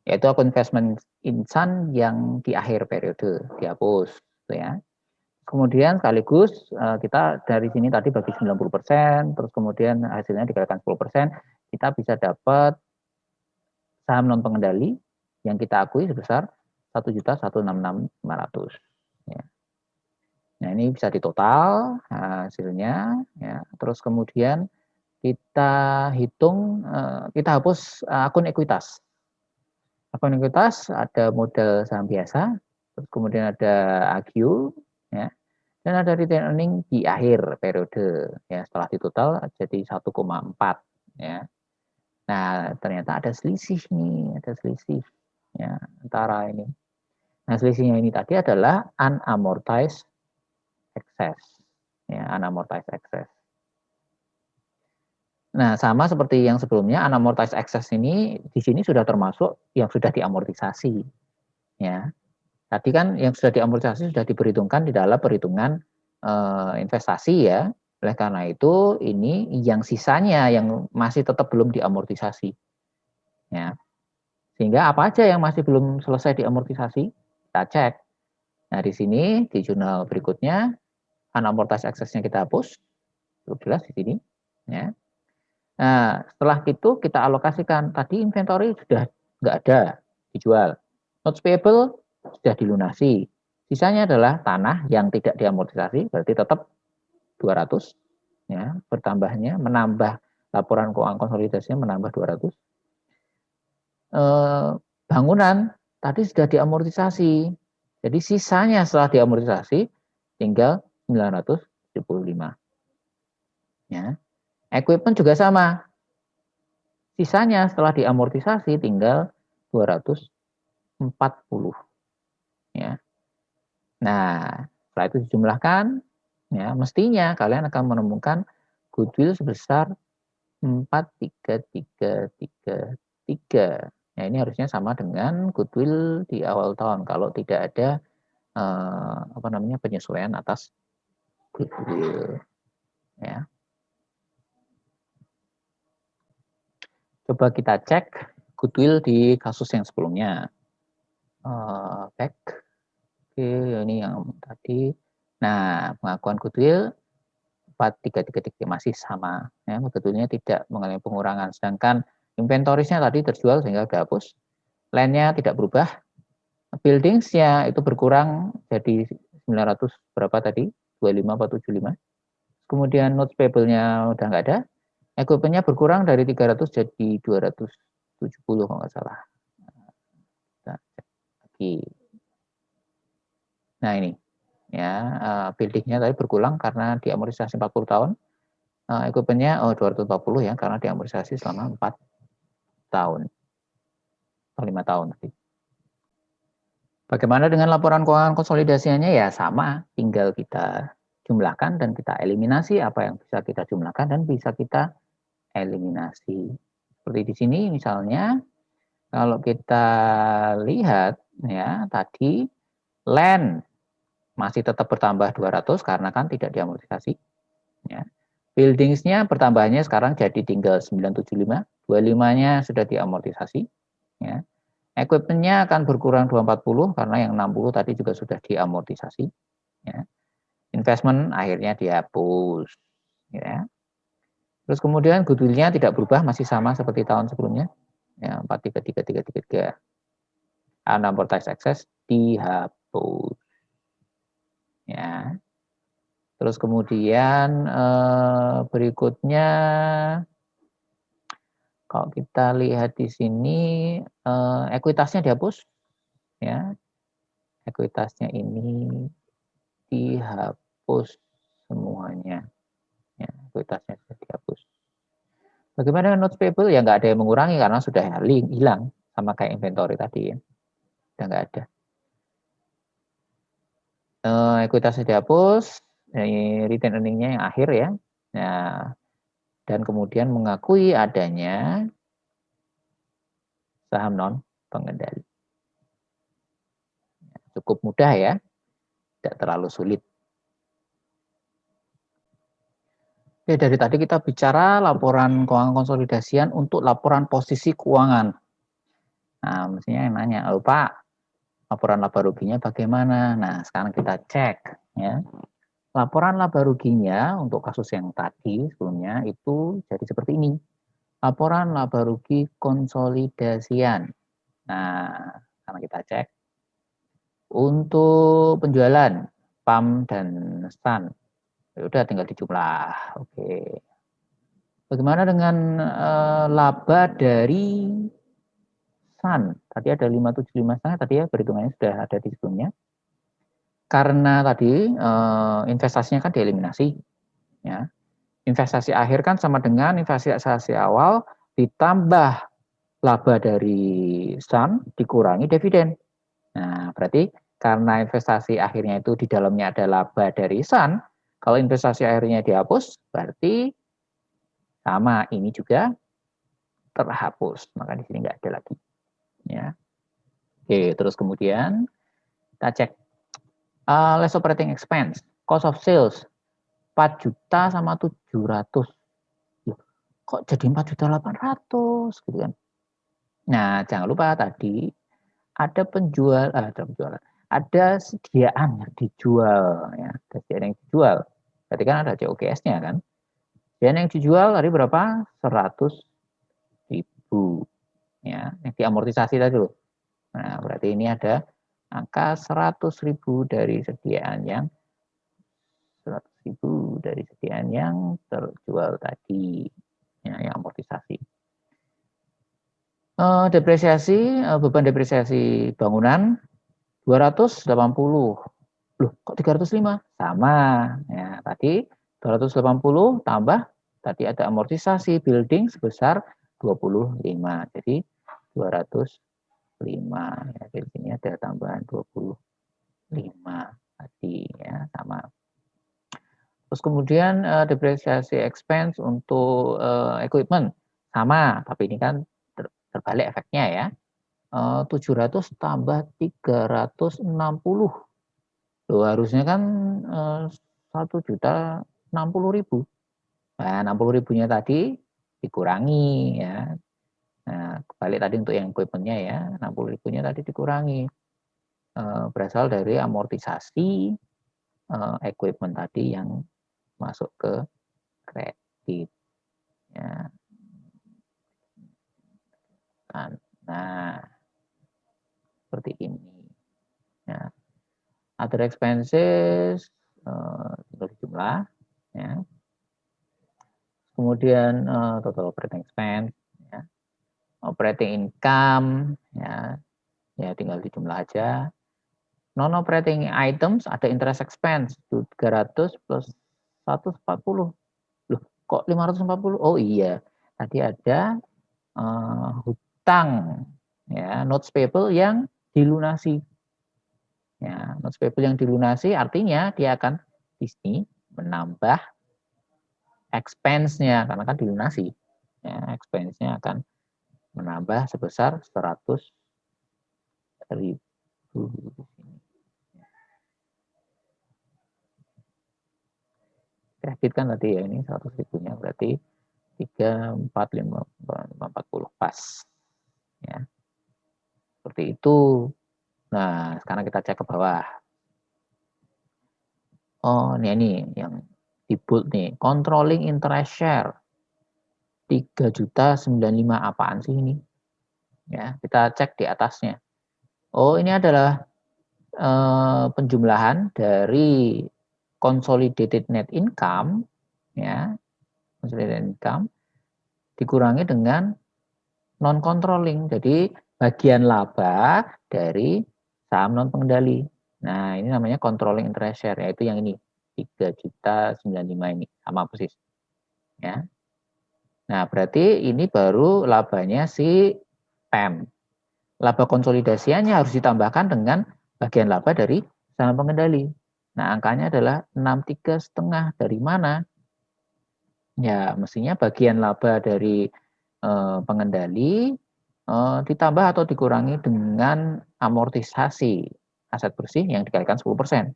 Speaker 1: Yaitu akun investment Sun yang di akhir periode dihapus, gitu ya. Kemudian sekaligus kita dari sini tadi bagi 90%, terus kemudian hasilnya dikalikan 10%, kita bisa dapat saham non pengendali yang kita akui sebesar 1.166.500. Ya. Nah, ini bisa ditotal hasilnya ya. Terus kemudian kita hitung, kita hapus akun ekuitas. Akun ekuitas ada modal saham biasa, terus kemudian ada AGU ya. Dan ada return earning di akhir periode ya, setelah ditotal jadi 1,4 ya. Nah, ternyata ada selisih nih, ada selisih ya antara ini. Nah, selisihnya ini tadi adalah unamortized excess. Ya, unamortized excess. Nah, sama seperti yang sebelumnya, unamortized excess ini di sini sudah termasuk yang sudah diamortisasi. Ya. Tadi kan yang sudah diamortisasi sudah diperhitungkan di dalam perhitungan investasi ya. Oleh karena itu ini yang sisanya yang masih tetap belum diamortisasi. Ya. Sehingga apa aja yang masih belum selesai diamortisasi, kita cek. Nah, di sini di jurnal berikutnya unamortized excess-nya kita hapus. Itu jelas di sini, ya. Nah, setelah itu kita alokasikan. Tadi inventory sudah nggak ada, dijual. Notes payable sudah dilunasi. Sisanya adalah tanah yang tidak diamortisasi, berarti tetap 200. Ya, bertambahnya, menambah laporan keuangan konsolidasinya menambah 200. Bangunan tadi sudah diamortisasi. Jadi sisanya setelah diamortisasi tinggal 975. Ya. Equipment juga sama. Sisanya setelah diamortisasi tinggal 240. Ya. Nah, setelah itu dijumlahkan, ya, mestinya kalian akan menemukan goodwill sebesar 43333. Nah, ini harusnya sama dengan goodwill di awal tahun kalau tidak ada apa namanya, penyesuaian atas goodwill, ya. Coba kita cek goodwill di kasus yang sebelumnya. Back, oke, ini yang tadi. Nah, pengakuan goodwill 4333 masih sama, ya, goodwill-nya tidak mengalami pengurangan. Sedangkan inventories-nya tadi terjual sehingga sudah hapus. Land-nya tidak berubah. Buildings-nya itu berkurang jadi 900 berapa tadi? 25 atau 75. Kemudian notes payable-nya udah nggak ada. Equipment-nya berkurang dari 300 jadi 270 kalau nggak salah. Nah, lagi. Nah ini, ya, building-nya tadi berkurang karena diamortisasi 40 tahun. Equipment-nya 240 ya, karena diamortisasi selama 4 tahun atau 5 tahun tadi. Bagaimana dengan laporan keuangan konsolidasinya? Ya sama, tinggal kita jumlahkan dan kita eliminasi apa yang bisa kita jumlahkan dan bisa kita eliminasi. Seperti di sini misalnya, kalau kita lihat ya tadi land masih tetap bertambah 200 karena kan tidak diamortisasi. Ya. Buildings-nya pertambahannya sekarang jadi tinggal 975, 25-nya sudah diamortisasi. Ya. Equipment-nya akan berkurang 240 karena yang 60 tadi juga sudah diamortisasi. Ya. Investment akhirnya dihapus. Ya. Terus kemudian goodwill-nya tidak berubah, masih sama seperti tahun sebelumnya. Ya, 433333. Unamortized excess dihapus. Ya. Terus kemudian berikutnya kalau kita lihat di sini ekuitasnya dihapus, ya. Ekuitasnya ini dihapus semuanya, ya. Ekuitasnya sudah dihapus. Bagaimana dengan notes payable? Ya nggak ada yang mengurangi karena sudah hilang sama kayak inventory tadi ya, udah nggak ada. Ekuitasnya dihapus, retain earning-nya yang akhir ya. Nah, dan kemudian mengakui adanya saham non pengendali. Cukup mudah ya, tidak terlalu sulit. Oke, dari tadi kita bicara laporan keuangan konsolidasian untuk laporan posisi keuangan. Nah, mestinya yang nanya, oh Pak, laporan laba ruginya bagaimana? Nah, sekarang kita cek ya. Laporan laba ruginya untuk kasus yang tadi sebelumnya itu jadi seperti ini. Laporan laba rugi konsolidasian. Nah, sekarang kita cek. Untuk penjualan PAM dan STAN, ya udah tinggal dijumlah. Oke. Bagaimana dengan laba dari STAN? Tadi ada 575,5 tadi ya, perhitungannya sudah ada di sebelumnya. Karena tadi investasinya kan dieliminasi, ya. Investasi akhir kan sama dengan investasi awal ditambah laba dari STAN dikurangi dividen. Nah, berarti karena investasi akhirnya itu di dalamnya ada laba dari STAN, kalau investasi akhirnya dihapus, berarti sama ini juga terhapus. Maka di sini nggak ada lagi. Ya. Oke, terus kemudian kita cek less operating expense, cost of sales 4 juta sama 700. Kok jadi 4.800.000 gitu kan. Nah, jangan lupa tadi ada ada sediaan yang dijual ya, ada sediaan yang dijual. Berarti kan ada COGS-nya kan. Sediaan yang dijual tadi berapa? 100.000 ya, yang diamortisasi tadi loh. Nah, berarti ini ada angka 100.000 dari sediaan yang 100.000 dari sediaan yang terjual tadi, ya, yang amortisasi. Depresiasi, beban depresiasi bangunan 280. Loh, kok 305? Sama. Ya, tadi 280 tambah tadi ada amortisasi building sebesar 25. Jadi 205. Ya, di sini ada tambahan 25 tadi ya, sama. Terus kemudian depresiasi expense untuk equipment sama, tapi ini kan terbalik efeknya ya. 700 tambah 360. Loh, harusnya kan 1.060.000. Nah, 60.000-nya tadi dikurangi ya. Nah, balik tadi untuk yang equipment-nya ya, 60.000-nya tadi dikurangi. Berasal dari amortisasi equipment tadi yang masuk ke kredit. Ya. Nah, seperti ini. Ya. Other expenses tinggal jumlah. Ya. Kemudian total operating expense, ya. Operating income, ya tinggal dijumlah aja. Non operating items ada interest expense 300 plus 140. Loh, kok 540? Oh iya, tadi ada hutang ya, notes payable yang dilunasi. Ya, notes payable yang dilunasi artinya dia akan di sini menambah expense-nya karena kan dilunasi. Ya, expense-nya akan menambah sebesar 100.000. Kredit kan tadi ya, ini 100.000-nya berarti 3, 4, 5, 40 pas. Ya. Seperti itu. Nah, sekarang kita cek ke bawah. Oh, ini yang di bold nih. Controlling interest share. 3.095 apaan sih ini? Ya, kita cek di atasnya. Oh, ini adalah penjumlahan dari consolidated net income ya. Consolidated income dikurangi dengan non controlling. Jadi bagian laba dari saham non pengendali. Nah, ini namanya controlling interest share, yaitu yang ini 3.095 ini sama persis. Ya. Nah, berarti ini baru labanya si PEM. Laba konsolidasiannya harus ditambahkan dengan bagian laba dari saham pengendali. Nah, angkanya adalah 63,5. Dari mana? Ya, mestinya bagian laba dari pengendali ditambah atau dikurangi dengan amortisasi aset bersih yang dikalikan 10%.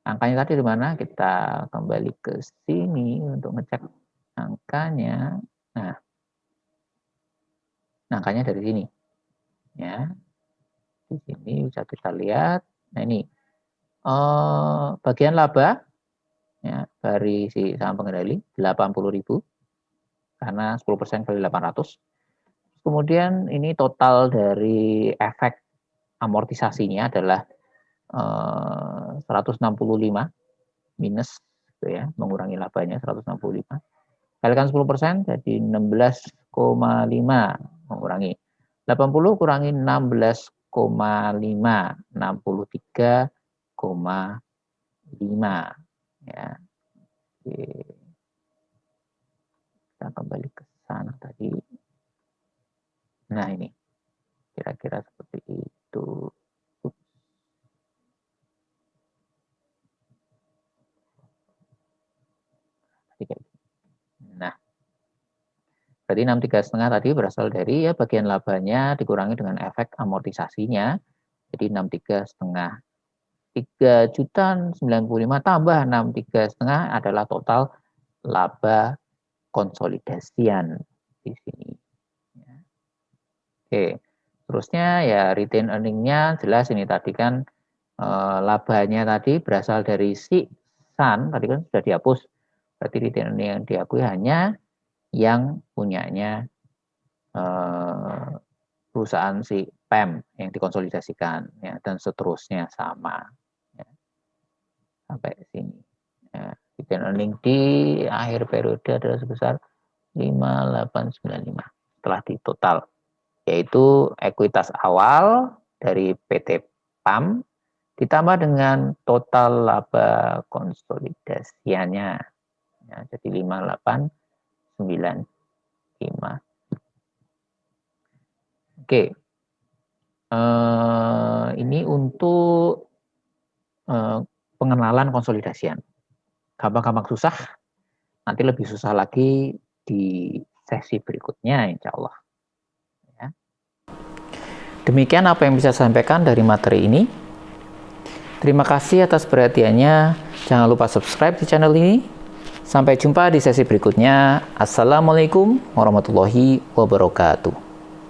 Speaker 1: Angkanya tadi di mana? Kita kembali ke sini untuk ngecek angkanya. Nah, angkanya dari sini. Ya. Di sini bisa kita lihat. Nah, ini bagian laba ya, dari si saham pengendali 80.000 karena 10% kali 800. Kemudian ini total dari efek amortisasinya adalah 165 minus gitu ya, mengurangi labanya 165. Kalikan 10% jadi 16,5 mengurangi 80 kurangi 16,5 63,5 ya. Oke. Kita kembali ke sana tadi. Nah, ini kira-kira seperti itu. Nah, berarti 63,5 tadi berasal dari ya bagian labanya dikurangi dengan efek amortisasinya. Jadi 63,5. 3.095 tambah 63,5 adalah total laba konsolidasian di sini. Oke, terusnya ya retain earning-nya jelas ini tadi kan labanya tadi berasal dari si Sun, tadi kan sudah dihapus. Berarti retain earning yang diakui hanya yang punyanya perusahaan si PEM yang dikonsolidasikan ya, dan seterusnya sama ya, sampai sini. Ya, retain earning di akhir periode adalah sebesar 5.895 setelah ditotal, yaitu ekuitas awal dari PT PAM ditambah dengan total laba konsolidasiannya ya, jadi 5.895. Oke, ini untuk pengenalan konsolidasian. Gampang-gampang susah, nanti lebih susah lagi di sesi berikutnya insya Allah. Ya. Demikian apa yang bisa saya sampaikan dari materi ini. Terima kasih atas perhatiannya. Jangan lupa subscribe di channel ini. Sampai jumpa di sesi berikutnya. Assalamualaikum warahmatullahi wabarakatuh.